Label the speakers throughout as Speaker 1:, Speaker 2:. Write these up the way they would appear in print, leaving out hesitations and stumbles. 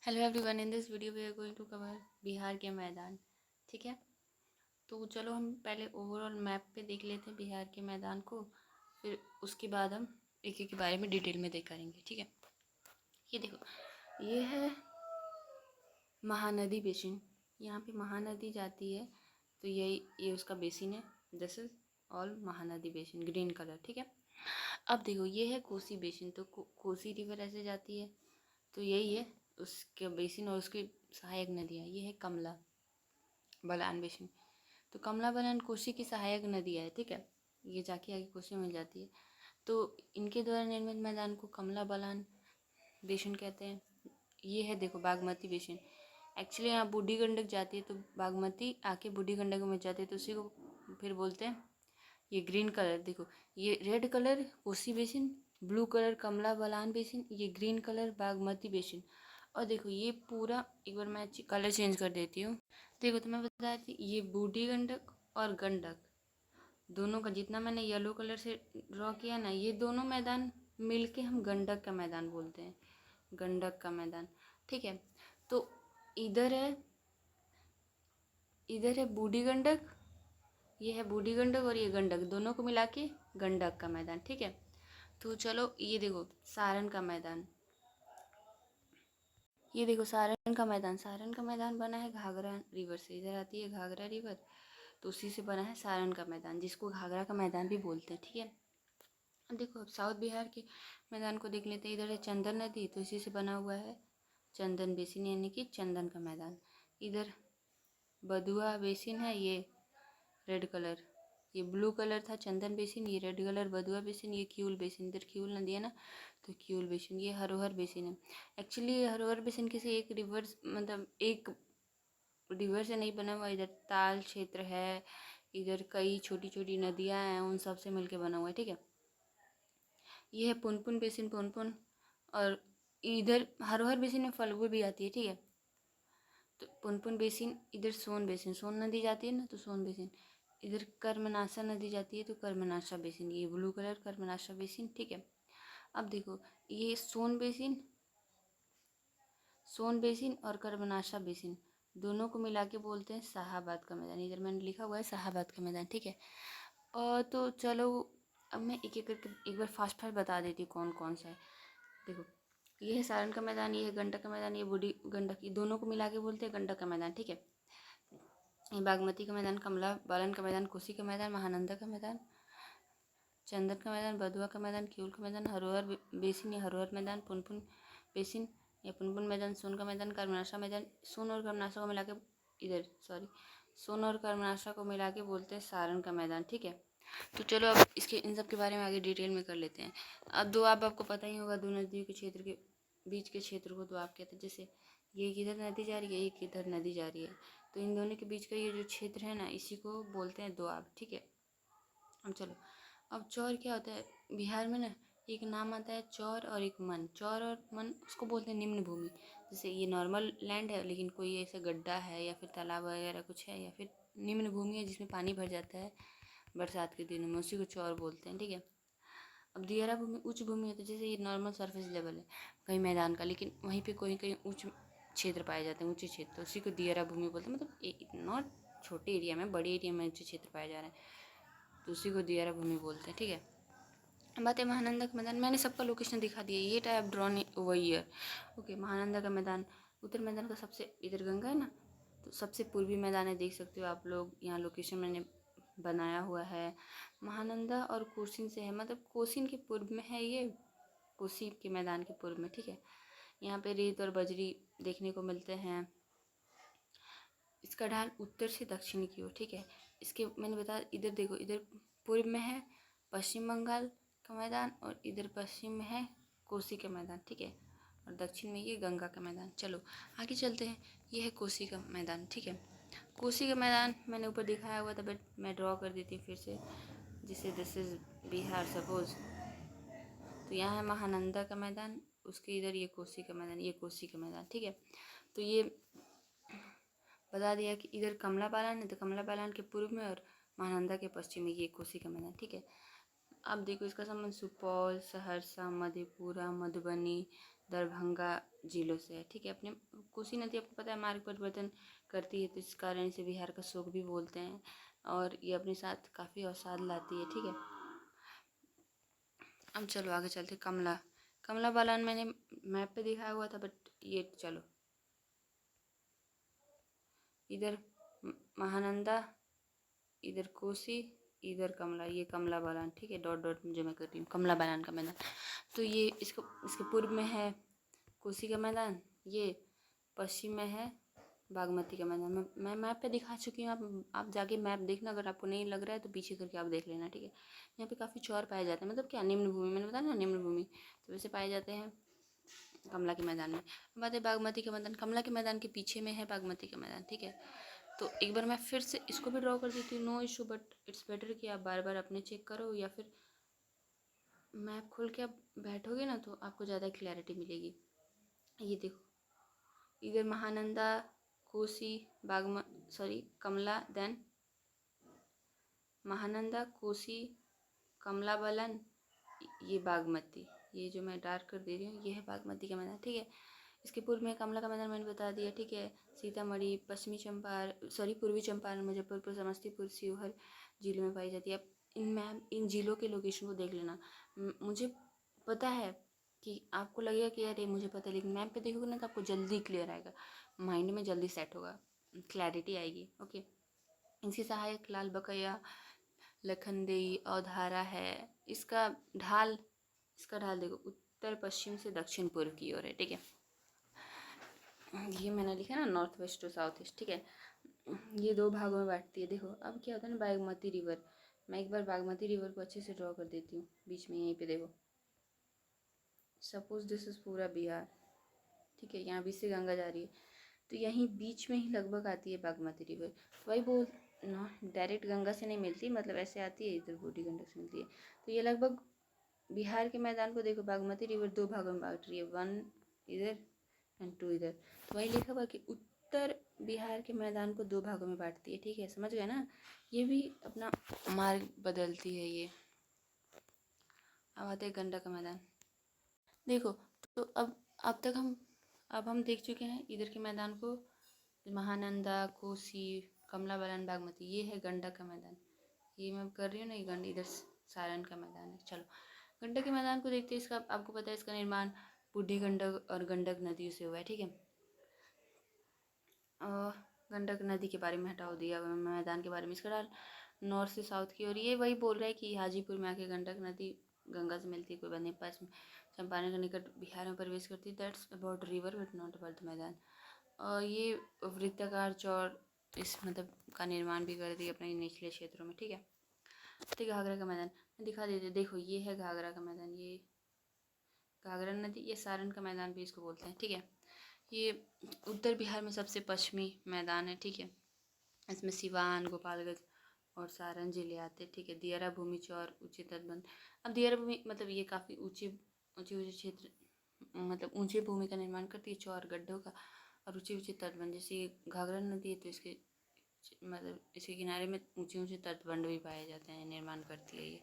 Speaker 1: Hello everyone, in this video we are going to cover Bihar के मैदान। ठीक है, तो चलो हम पहले ओवरऑल मैप पे देख लेते हैं बिहार के मैदान को, फिर उसके बाद हम एक एक के बारे में डिटेल में देख करेंगे। ठीक है, ये देखो, ये है महानदी बेसिन। यहाँ पे महानदी जाती है, तो ये उसका बेसिन है। This is all Mahanadi basin, green colour. ठीक है, अब देखो, ये है कोसी बेसिन। तो कोसी रिवर ऐसे जाती है, तो यही है उसके बेसिन और उसकी सहायक नदियाँ। ये है कमला बलान बेसिन। तो कमला बलान कोसी की सहायक नदियाँ है। ठीक है, ये जाके आगे कोसी में मिल जाती है। तो इनके द्वारा निर्मित मैदान को कमला बलान बेसिन कहते हैं। ये है देखो बागमती बेसिन। एक्चुअली यहाँ बूढ़ी गंडक जाती है, तो बागमती आके बूढ़ी गंडक में जाती है, तो उसी को फिर बोलते हैं। ये ग्रीन कलर देखो, ये red colour Kosi basin, blue colour Kamla Balan basin, ये ग्रीन कलर बागमती बेसिन। और देखो ये पूरा, एक बार मैं कलर चेंज कर देती हूँ। देखो, तो मैं बता रही थी, ये बूढ़ी गंडक और गंडक दोनों का जितना मैंने येलो कलर से ड्रॉ किया ना, ये दोनों मैदान मिलके हम गंडक का मैदान बोलते हैं, गंडक का मैदान। ठीक है, तो इधर है इधर है बूढ़ी गंडक, ये है बूढ़ी गंडक और ये गंडक, दोनों को मिला के गंडक का मैदान। ठीक है, तो चलो ये देखो सारण का मैदान। ये देखो सारण का मैदान। सारण का मैदान बना है घाघरा रिवर से, इधर आती है घाघरा रिवर, तो उसी से बना है सारण का मैदान, जिसको घाघरा का मैदान भी बोलते हैं। ठीक है, अब देखो, अब साउथ बिहार के मैदान को देख लेते हैं। इधर है चंदन नदी, तो इसी से बना हुआ है चंदन बेसिन, यानी कि चंदन का मैदान। इधर बदुआ बेसिन है, ये रेड कलर, ये ब्लू कलर था चंदन बेसिन, ये रेड कलर बदुआ बेसिन, ये क्यूल बेसिन। इधर क्यूल नदी है ना, तो क्यूल बेसिन। ये हरोहर बेसिन है। एक्चुअली ये हरोहर बेसिन किसी एक रिवर, मतलब एक रिवर से नहीं बना हुआ, इधर ताल क्षेत्र है, इधर कई छोटी छोटी नदियाँ हैं, उन सब से मिलके बना हुआ है। ठीक है, ये है पुनपुन बेसिन, पुनपुन। और इधर हरोहर बेसिन में फल्गु भी आती है। ठीक है, तो पुनपुन बेसिन, इधर सोन बेसिन, सोन नदी जाती है ना, तो सोन बेसिन। इधर कर्मनाशा नदी जाती है, तो कर्मनाशा बेसिन, ये ब्लू कलर कर्मनाशा बेसिन। ठीक है, अब देखो, ये सोन बेसिन और कर्मनाशा बेसिन दोनों को मिला के बोलते हैं शाहाबाद का मैदान। इधर मैंने लिखा हुआ है शाहाबाद का मैदान। ठीक है, और तो चलो अब मैं एक एक करके एक बार फास्ट फास्ट बता देती हूँ कौन कौन सा है। देखो, ये है सारण का मैदान, ये है गंडक का मैदान, ये बूढ़ी गंडक, ये दोनों को मिला के बोलते हैं गंडक का मैदान। ठीक है, ये बागमती का मैदान, कमला बालन का मैदान, कोसी का मैदान, महानंदा का मैदान, चंदन का मैदान, बदुआ का मैदान, क्यूल का मैदान, हरोहर बेसिन या हरोहर मैदान, पुनपुन बेसिन या पुनपुन मैदान, सोन का मैदान, कर्मनाशा मैदान। सोन और कर्मनाशा को मिला के सोन और कर्मनाशा को मिला के बोलते हैं सारण का मैदान। ठीक है, तो चलो अब इसके इन सब के बारे में आगे डिटेल में कर लेते हैं। अब दोआब आपको पता ही होगा, दो नदियों के क्षेत्र के बीच के क्षेत्र को दोआब कहते हैं। जैसे ये किधर नदी जा रही है, एक इधर नदी जा रही है, तो इन दोनों के बीच का ये जो क्षेत्र है ना, इसी को बोलते हैं दोआब। ठीक है, अब चलो, अब चौर क्या होता है बिहार में ना, एक नाम आता है चौर और एक मन। चौर और मन उसको बोलते हैं निम्न भूमि। जैसे ये नॉर्मल लैंड है, लेकिन कोई ऐसा गड्ढा है या फिर तालाब वगैरह कुछ है, या फिर निम्न भूमि है जिसमें पानी भर जाता है बरसात के दिनों में, उसी को चौर बोलते हैं। ठीक है, अब दियारा भूमि उच्च भूमि होती है। जैसे ये नॉर्मल सरफेस लेवल है कहीं मैदान का, लेकिन वहीं पे कहीं कहीं उच्च क्षेत्र पाए जाते हैं, ऊंचे क्षेत्र, तो उसी को दियारा भूमि बोलते हैं। मतलब नॉट छोटे एरिया में, बड़े एरिया में ऊंचे क्षेत्र पाए जा रहे हैं, तो उसी को दियारा भूमि बोलते हैं। ठीक है, बात है महानंदा का मैदान। मैंने सबका लोकेशन दिखा दिया, ये type drawn over year. Okay, Mahananda का मैदान, उत्तर मैदान का सबसे, इधर गंगा है ना, तो सबसे पूर्वी मैदान है, देख सकते हो आप लोग, यहाँ लोकेशन मैंने बनाया हुआ है। महानंदा और कोसीन से है, मतलब कोसीन के पूर्व में है ये, कोसी के मैदान के पूर्व में। ठीक है, यहाँ पे रेत और बजरी देखने को मिलते हैं। इसका ढाल उत्तर से दक्षिण की ओर। ठीक है, इसके मैंने बताया, इधर देखो, इधर पूर्व में है पश्चिम बंगाल का मैदान, और इधर पश्चिम में है कोसी का मैदान। ठीक है, और दक्षिण में ये गंगा का मैदान। चलो आगे चलते हैं, ये है कोसी का मैदान। ठीक है, कोसी का मैदान मैंने ऊपर दिखाया हुआ था, बट मैं ड्रॉ कर देती हूँ फिर से, जिसे दिस इज बिहार सपोज। तो यहाँ है महानंदा का मैदान, उसके इधर ये कोसी का मैदान, ये कोसी का मैदान। ठीक है, तो ये बता दिया कि इधर कमला बालान है, तो कमला बालान के पूर्व में और महानंदा के पश्चिम में ये कोसी का मैदान। ठीक है, अब देखो इसका संबंध सुपौल, सहरसा, मधेपुरा, मधुबनी, दरभंगा जिलों से है, ठीक है। अपने कोसी नदी आपको पता है मार्ग परिवर्तन करती है, तो इस कारण इसे बिहार का शोक भी बोलते हैं, और ये अपने साथ काफ़ी अवसाद लाती है, ठीक है। अब चलो आगे चलते। कमला बलान मैंने मैप पे दिखाया हुआ था, बट ये चलो इधर महानंदा, इधर कोसी, इधर कमला, ये कमला बलान, ठीक है। डॉट डॉट जो मैं कर रही हूँ, कमला बलान का मैदान। तो ये इसके पूर्व में है कोसी का मैदान, ये पश्चिम में है बागमती का मैदान। मैं मैप पे दिखा चुकी हूँ, आप जाके मैप देखना, अगर आपको नहीं लग रहा है तो पीछे करके आप देख लेना, ठीक है। यहाँ पे काफ़ी चौर पाए जाते हैं, मतलब क्या निम्न भूमि, मैंने बताया ना निम्न भूमि, तो वैसे पाए जाते हैं कमला के मैदान में। बात है बागमती के मैदान, कमला के मैदान के पीछे में है बागमती का मैदान, ठीक है। तो एक बार मैं फिर से इसको भी ड्रॉ कर देती हूँ, no issue, but it's better कि आप बार बार अपने चेक करो, या फिर मैप खोल के आप बैठोगे ना तो आपको ज़्यादा क्लैरिटी मिलेगी। ये देखो, इधर महानंदा, कोसी, कमला, देन महानंदा, कोसी, कमला बलन, ये बागमती, ये जो मैं डार्क कर दे रही हूँ ये है बागमती का मैदान, ठीक है। इसके पूर्व में कमला का मैदान मैंने बता दिया, ठीक है। सीतामढ़ी, पूर्वी चंपारण, मुजफ्फरपुर, समस्तीपुर, शिवहर जिलों में पाई जाती है। अब इन जिलों के लोकेशन को देख लेना। मुझे पता है कि आपको लगेगा कि अरे मुझे पता है, लेकिन मैप पे देखोगे ना तो आपको जल्दी क्लियर आएगा, माइंड में जल्दी सेट होगा, क्लैरिटी आएगी, ओके। इनकी सहायक लाल बकैया, लखनदेई, अवधारा है। इसका ढाल देखो, उत्तर पश्चिम से दक्षिण पूर्व की ओर है, ठीक है। ये मैंने लिखा ना north west to south east, ठीक है। ये दो भागों में बांटती है। देखो अब क्या होता है ना, बागमती रिवर, मैं एक बार बागमती रिवर को अच्छे से ड्रॉ कर देती हूँ बीच में, यहीं पे देखो, सपोज दिस इज़ पूरा बिहार, ठीक है। यहाँ बीच से गंगा जा रही है, तो यहीं बीच में ही लगभग आती है बागमती रिवर। वही बोल ना, डायरेक्ट गंगा से नहीं मिलती, मतलब ऐसे आती है, इधर बूढ़ी गंडक से मिलती है। तो ये लगभग बिहार के मैदान को देखो, बागमती रिवर दो भागों में बांट रही है, 1 इधर एंड 2 इधर। तो वही लिखा हुआ कि उत्तर बिहार के मैदान को दो भागों में बांटती है, ठीक है। समझ गए ना, ये भी अपना मार्ग बदलती है ये। अब आते हैं गंडक का मैदान, देखो। तो अब हम देख चुके हैं इधर के मैदान को, महानंदा, कोसी, कमला बलान, बागमती, ये है गंडक का मैदान। ये मैं कर रही हूँ ना, ये इधर सारण का मैदान है। चलो गंडक के मैदान को देखते हैं। इसका आपको पता है इसका निर्माण बूढ़ी गंडक और गंडक नदियों से हुआ है, ठीक है। गंडक नदी के बारे में हटाओ दिया मैदान के बारे में, इसका डाल नॉर्थ से साउथ की ओर। ये वही बोल रहा है कि हाजीपुर में आके गंडक नदी गंगा से मिलती है, कोई बंदे पास में चंपारण के निकट बिहार में प्रवेश करती है। That's about river but not about the मैदान। और ये वृत्ताकार चौर इस मतलब का निर्माण भी करती है अपने निचले क्षेत्रों में, ठीक है। तो घाघरा का मैदान दिखा देते, देखो ये है घाघरा का मैदान, ये घाघरा नदी, ये सारण का मैदान भी इसको बोलते हैं, ठीक है। ये उत्तर बिहार में सबसे पश्चिमी मैदान है, ठीक है। इसमें सिवान, गोपालगंज और सारण जिले आते हैं, ठीक है। दियारा भूमि चौर ऊंचे तटबंध, अब दियारा भूमि मतलब ये काफ़ी ऊंचे ऊंचे क्षेत्र, मतलब ऊंचे भूमि का निर्माण करती है, चौर गड्ढों का, और ऊंचे ऊंचे तटबंध। जैसे घाघरा नदी है तो इसके मतलब इसके किनारे में ऊंचे ऊंचे तटबंध भी पाए जाते हैं, निर्माण करती है ये।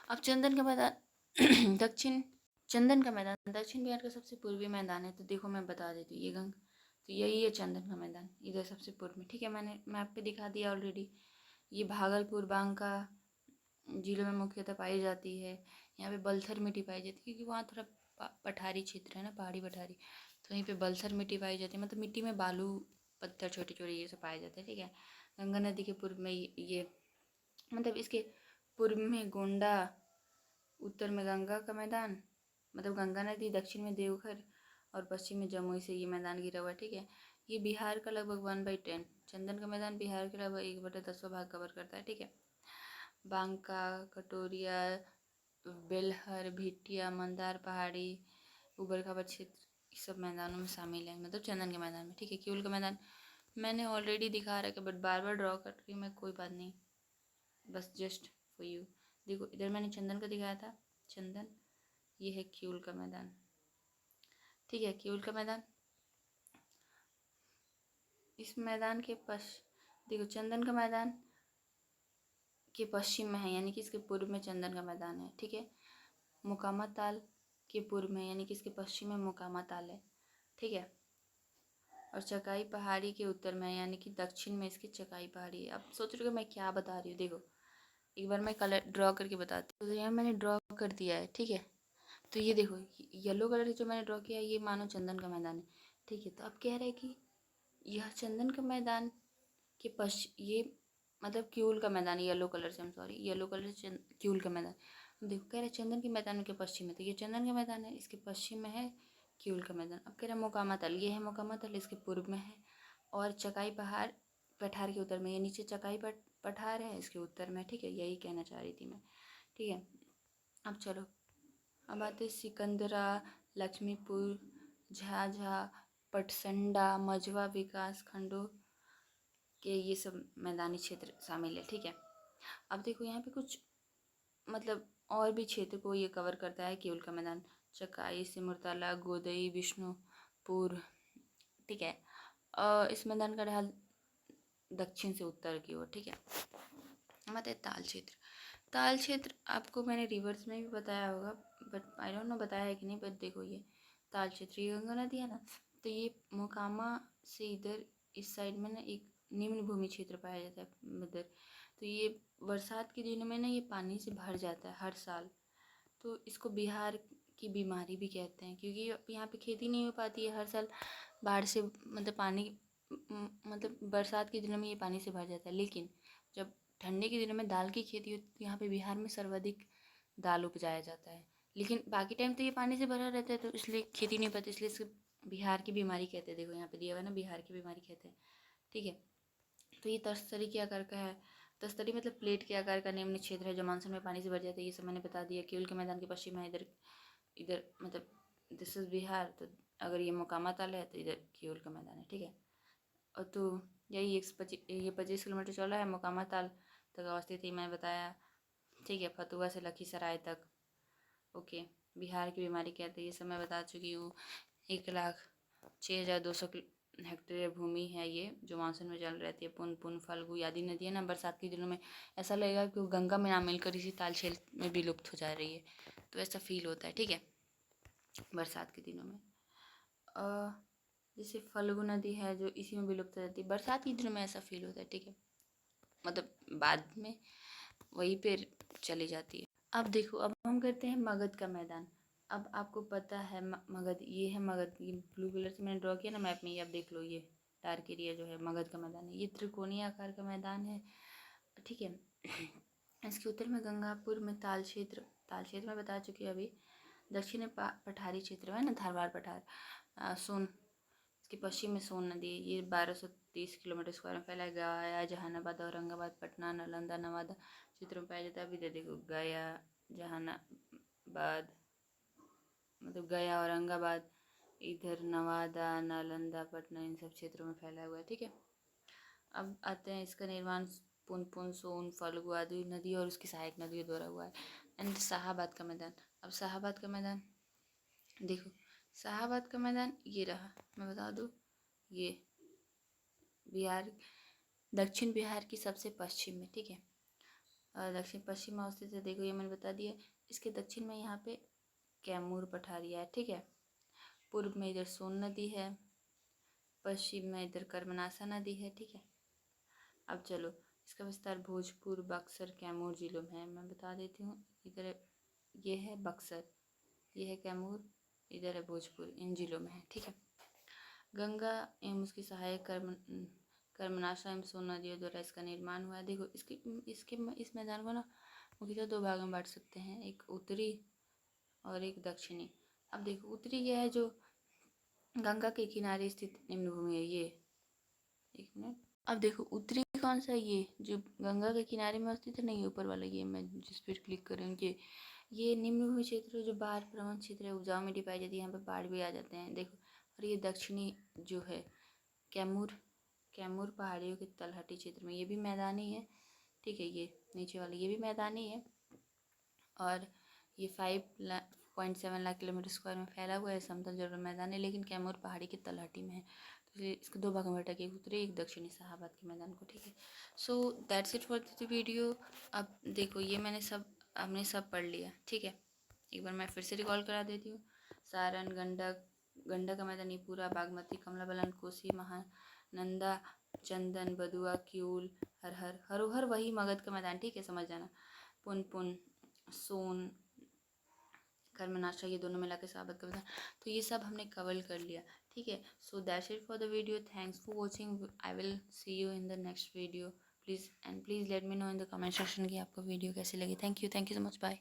Speaker 1: अब चंदन का मैदान चंदन का मैदान दक्षिण बिहार का सबसे पूर्वी मैदान है। तो देखो मैं बता देती हूँ, ये तो यही है चंदन का मैदान, इधर सबसे पूर्व में, ठीक है। मैंने मैप पे दिखा दिया ऑलरेडी। ये भागलपुर, बांका जिलों में मुख्यतः पाई जाती है। यहाँ पे बलथर मिट्टी पाई जाती है, क्योंकि वहाँ थोड़ा पठारी क्षेत्र है ना, पहाड़ी पठारी, तो वहीं पे बलथर मिट्टी पाई जाती है, मतलब मिट्टी में बालू पत्थर छोटे छोटे ये सब पाए जाते हैं, ठीक है। गंगा नदी के पूर्व में ये मतलब इसके पूर्व में गोंडा, उत्तर में गंगा का मैदान, मतलब गंगा नदी, दक्षिण में देवघर और पश्चिम में जमुई से ये मैदान घिरा हुआ है, ठीक है। ये बिहार का लगभग 1/10, चंदन का मैदान बिहार के लगभग 1/10 भाग कवर करता है, ठीक है। बांका, कटोरिया, बेलहर, भिटिया, मंदार पहाड़ी, उबड़ खाबड़ क्षेत्र, इस सब मैदानों में शामिल है, मतलब चंदन के मैदान में, ठीक है। केवल का मैदान मैंने ऑलरेडी दिखा रखा है, बट बार बार ड्रॉ कर रही हूँ मैं, कोई बात नहीं, बस जस्ट फॉर यू। देखो इधर मैंने चंदन का दिखाया था, चंदन, ये है क्यूल का मैदान, ठीक है। क्यूल का मैदान, इस मैदान के देखो चंदन का मैदान के पश्चिम में है, यानी कि इसके पूर्व में चंदन का मैदान है, ठीक है। मोकामा ताल के पूर्व में यानी कि इसके पश्चिम में मोकामा ताल है, ठीक है। और चकाई पहाड़ी के उत्तर में यानी कि दक्षिण में इसकी चकाई पहाड़ी है। अब सोच रहे हो मैं क्या बता रही हूँ, देखो एक बार मैं कलर ड्रॉ करके बताती हूँ। तो यहाँ मैंने ड्रॉ कर दिया है, ठीक है। तो ये देखो येलो कलर जो मैंने ड्रॉ किया है ये मानो चंदन का मैदान है, ठीक है। तो अब कह रहे हैं कि यह चंदन का मैदान के ये मतलब क्यूल का मैदान, येलो कलर से, सॉरी येलो कलर से क्यूल का मैदान। देखो कह रहे चंदन के मैदान के पश्चिम में, तो ये चंदन का मैदान है, इसके पश्चिम में है क्यूल का मैदान। अब कह रहे मोकामा तल, ये है मोकामा तल, इसके पूर्व में है। और चकाई पठार के उत्तर में, ये नीचे चकाई पठार है, इसके उत्तर में, ठीक है। यही कहना चाह रही थी मैं, ठीक है। अब चलो अब आते सिकंदरा, लक्ष्मीपुर, झाझा, पटसंडा, मझवा विकास खंडों के ये सब मैदानी क्षेत्र शामिल है, ठीक है। अब देखो यहाँ पे कुछ मतलब और भी क्षेत्र को ये कवर करता है केवल का मैदान, चकाई, सिमरताला, गोदई, विष्णुपुर, ठीक है। इस मैदान का ढाल दक्षिण से उत्तर की ओर, ठीक है। मतलब ताल क्षेत्र, ताल क्षेत्र आपको मैंने रिवर्स में भी बताया होगा, बट आई डोंट नो बताया है कि नहीं, बट देखो ये ताल क्षेत्र, ये गंगा नदी है ना, तो ये मोकामा से इधर इस साइड में ना एक निम्न भूमि क्षेत्र पाया जाता है उधर। तो ये बरसात के दिनों में ना ये पानी से भर जाता है हर साल। तो इसको बिहार की बीमारी भी कहते हैं, क्योंकि यहाँ पे खेती नहीं हो पाती है हर साल बाढ़ से, मतलब पानी मतलब बरसात के दिनों में ये पानी से भर जाता है। लेकिन जब ठंडी के दिनों में दाल की खेती होती है, यहाँ पे बिहार में सर्वाधिक दाल उपजाया जाता है। लेकिन बाकी टाइम तो ये पानी से भरा रहता है, तो इसलिए खेती नहीं पाती, इसलिए इसको बिहार की बीमारी कहते हैं। देखो यहाँ पे दिया हुआ है ना, बिहार की बीमारी कहते हैं, ठीक है। तो ये तस्तरी के आकार का है, तस्तरी मतलब प्लेट के आकार का निम्न क्षेत्र है जो मानसून में पानी से भर जाता है। ये सब मैंने बता दिया। केवल के मैदान के पश्चिम है, इधर इधर मतलब दिस इज बिहार, तो अगर ये मोकामा ताल है तो इधर केवल का मैदान है, ठीक है। और तो यही ये 25 किलोमीटर चौड़ा है, मोकामा ताल तक अवस्थित ही मैंने बताया, ठीक है। फतुहा से लखीसराय तक, ओके। बिहार की बीमारी कहते हैं, ये सब मैं बता चुकी हूँ। 1,06,200 हेक्टेयर भूमि है ये, जो मानसून में जल रहती है। पुन फल्गु आदि नदी है ना, बरसात के दिनों में ऐसा लगेगा कि वो गंगा में ना मिलकर इसी ताल क्षेत्र में विलुप्त हो जा रही है, तो ऐसा फील होता है, ठीक है, बरसात के दिनों में। जैसे फल्गु नदी है जो इसी में विलुप्त हो जाती है, बरसात के दिनों में ऐसा फील होता है, ठीक है। मतलब बाद में वहीं पे चली जाती है। अब देखो अब हम करते हैं मगध का मैदान। अब आपको पता है मगध, ये है मगध, ये ब्लू कलर से मैंने ड्रॉ किया ना मैप में, ये आप देख लो, ये डार्क एरिया जो है मगध का मैदान है। ये त्रिकोणीय आकार का मैदान है, ठीक है। इसके उत्तर में गंगापुर में ताल क्षेत्र में बता चुकी है अभी। दक्षिण में पठारी क्षेत्र है ना, धारवाड़ पठार, सोन, इसके पश्चिम में सोन नदी है। ये 1230 किलोमीटर स्क्वायर में फैला है। गया, जहानाबाद, औरंगाबाद, पटना, नालंदा, नवादा क्षेत्रों में पाया जाता है। अभी देखो गया, जहानाबाद, मतलब गया, औरंगाबाद, इधर नवादा, नालंदा, पटना, इन सब क्षेत्रों में फैला हुआ है, ठीक है। अब आते हैं इसका निर्माण पुनपुन, सोन, फल्गु आदि नदी और उसकी सहायक नदियों द्वारा हुआ है। एंड शाहाबाद का मैदान। अब शाहाबाद का मैदान देखो, शाहाबाद का मैदान ये रहा, मैं बता दूँ, ये बिहार, दक्षिण बिहार की सबसे पश्चिम में, ठीक है। और दक्षिण पश्चिम में अवस्थित है, देखो ये मैंने बता दिया। इसके दक्षिण में यहाँ पे कैमूर पठारिया है, ठीक है। पूर्व में इधर सोन नदी है, पश्चिम में इधर कर्मनासा नदी है, ठीक है। अब चलो इसका विस्तार भोजपुर, बक्सर, कैमूर जिलों में है। मैं बता देती हूँ, इधर ये है बक्सर, ये है कैमूर, इधर है भोजपुर, इन जिलों में है, ठीक है। गंगा एवं उसकी सहायक कर्मनाशा एवं सोन नदियों द्वारा इसका निर्माण हुआ है। देखो इस मैदान को ना मुख्यतः दो भागों में बांट सकते हैं, एक उत्तरी और एक दक्षिणी। अब देखो उत्तरी यह है जो गंगा के किनारे स्थित निम्न भूमि है, ये एक मिनट। अब देखो उत्तरी कौन सा है, ये जो गंगा के किनारे में स्थित है, नहीं ऊपर वाला, ये मैं जिस पर क्लिक करूँ, ये निम्न भूमि क्षेत्र है जो बाढ़ प्रवण क्षेत्र है, उपजाऊ मिट्टी पाई जाती है, यहाँ पे बाढ़ भी आ जाते हैं, देखो। और ये दक्षिणी जो है कैमूर पहाड़ियों के तलहटी क्षेत्र में, ये भी मैदानी है, ठीक है। ये नीचे वाला ये भी मैदानी है, और ये 5.7 लाख किलोमीटर स्क्वायर में फैला हुआ है, समतल जल मैदान है, लेकिन कैमूर पहाड़ी की तलहटी में है, तो इसलिए इसको दो भागों में बांटा, एक उत्तरी एक दक्षिणी शाहाबाद के मैदान को, ठीक है। So that's it for the video. अब देखो ये हमने सब पढ़ लिया, ठीक है। एक बार मैं फिर से रिकॉल करा देती हूँ। सारण, गंडक, गंडक का मैदान ये पूरा, बागमती, कमला बलान, कोसी, महानंदा, चंदन, बदुआ, क्यूल, हरहर, हरोहर वही मगध का मैदान, ठीक है, समझ जाना। पुनपुन, सोन, कर्मनाशा, ये दोनों मिला के साबत का मैदान। तो ये सब हमने कवर कर लिया, ठीक है। So that's it for the video. Thanks for watching. I will see you in the next video. Please let me know in the comment section कि आपको वीडियो कैसी लगी। Thank you so much, bye.